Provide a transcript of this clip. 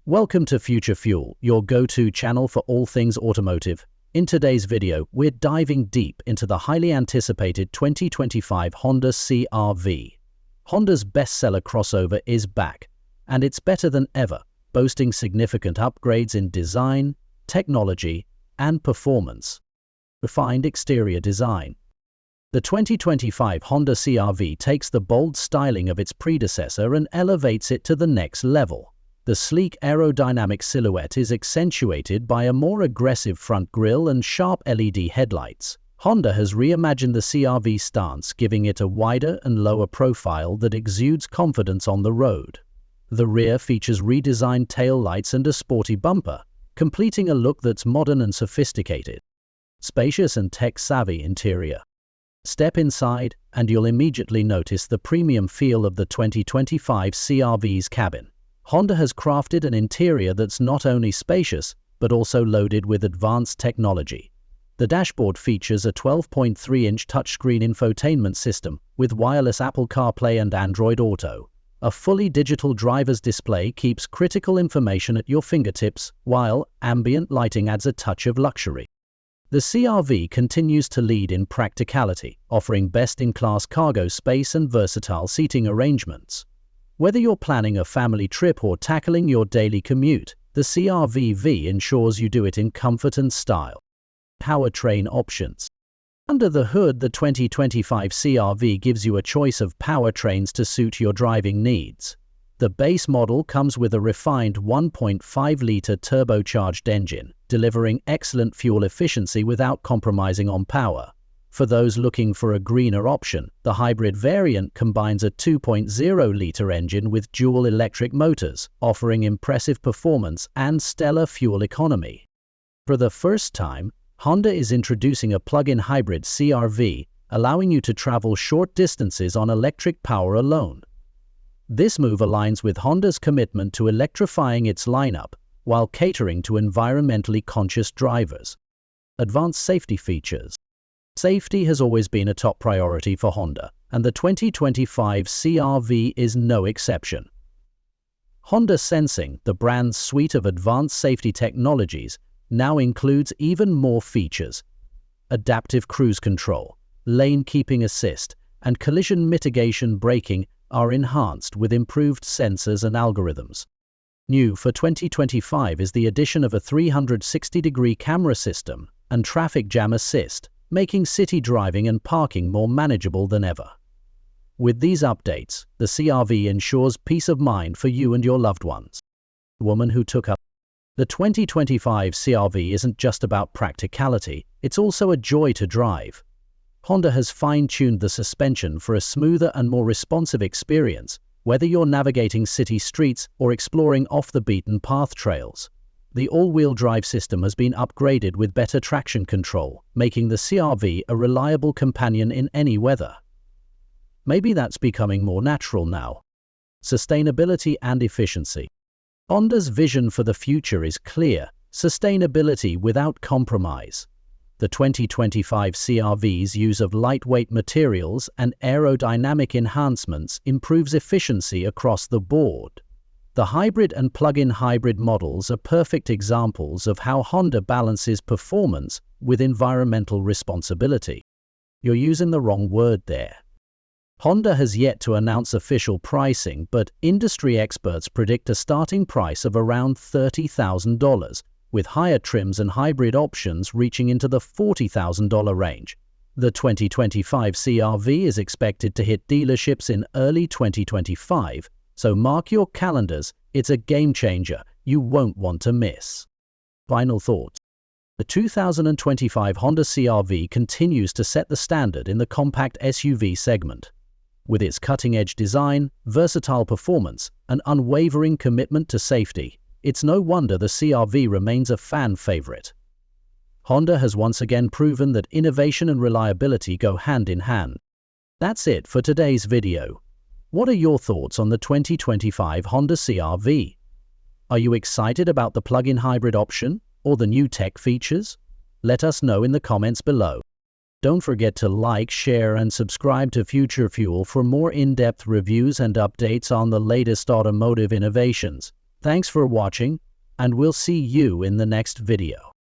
Welcome to Future Fuel, your go-to channel for all things automotive. In today's video, we're diving deep into the highly anticipated 2025 Honda CRV. Honda's bestseller crossover is back, and it's better than ever, boasting significant upgrades in design, technology, and performance. Refined exterior design. The 2025 Honda CRV takes the bold styling of its predecessor and elevates it to the next level. The sleek aerodynamic silhouette is accentuated by a more aggressive front grille and sharp LED headlights. Honda has reimagined the CRV stance, giving it a wider and lower profile that exudes confidence on the road. The rear features redesigned taillights and a sporty bumper, completing a look that's modern and sophisticated. Spacious and tech-savvy interior. Step inside, and you'll immediately notice the premium feel of the 2025 CRV's cabin. Honda has crafted an interior that's not only spacious, but also loaded with advanced technology. The dashboard features a 12.3-inch touchscreen infotainment system with wireless Apple CarPlay and Android Auto. A fully digital driver's display keeps critical information at your fingertips, while ambient lighting adds a touch of luxury. The CRV continues to lead in practicality, offering best-in-class cargo space and versatile seating arrangements. Whether you're planning a family trip or tackling your daily commute, the CRV-V ensures you do it in comfort and style. Powertrain options. Under the hood, the 2025 CRV gives you a choice of powertrains to suit your driving needs. The base model comes with a refined 1.5-liter turbocharged engine, delivering excellent fuel efficiency without compromising on power. For those looking for a greener option, the hybrid variant combines a 2.0-liter engine with dual electric motors, offering impressive performance and stellar fuel economy. For the first time, Honda is introducing a plug-in hybrid CRV, allowing you to travel short distances on electric power alone. This move aligns with Honda's commitment to electrifying its lineup while catering to environmentally conscious drivers. Advanced safety features. Safety has always been a top priority for Honda, and the 2025 CRV is no exception. Honda Sensing, the brand's suite of advanced safety technologies, now includes even more features. Adaptive cruise control, lane keeping assist, and collision mitigation braking are enhanced with improved sensors and algorithms. New for 2025 is the addition of a 360-degree camera system and traffic jam assist, making city driving and parking more manageable than ever. With these updates, the CRV ensures peace of mind for you and your loved ones. Woman who took up. The 2025 CRV isn't just about practicality, it's also a joy to drive. Honda has fine-tuned the suspension for a smoother and more responsive experience, whether you're navigating city streets or exploring off-the-beaten-path trails. The all-wheel drive system has been upgraded with better traction control, making the CRV a reliable companion in any weather. Maybe that's becoming more natural now. Sustainability and efficiency. Honda's vision for the future is clear: sustainability without compromise. The 2025 CRV's use of lightweight materials and aerodynamic enhancements improves efficiency across the board. The hybrid and plug-in hybrid models are perfect examples of how Honda balances performance with environmental responsibility. You're using the wrong word there. Honda has yet to announce official pricing, but industry experts predict a starting price of around $30,000, with higher trims and hybrid options reaching into the $40,000 range. The 2025 CRV is expected to hit dealerships in early 2025, so mark your calendars, it's a game-changer you won't want to miss. Final thoughts. The 2025 Honda CRV continues to set the standard in the compact SUV segment. With its cutting-edge design, versatile performance, and unwavering commitment to safety, it's no wonder the CRV remains a fan favorite. Honda has once again proven that innovation and reliability go hand in hand. That's it for today's video. What are your thoughts on the 2025 Honda CRV? Are you excited about the plug-in hybrid option or the new tech features? Let us know in the comments below. Don't forget to like, share, and subscribe to Future Fuel for more in-depth reviews and updates on the latest automotive innovations. Thanks for watching, and we'll see you in the next video.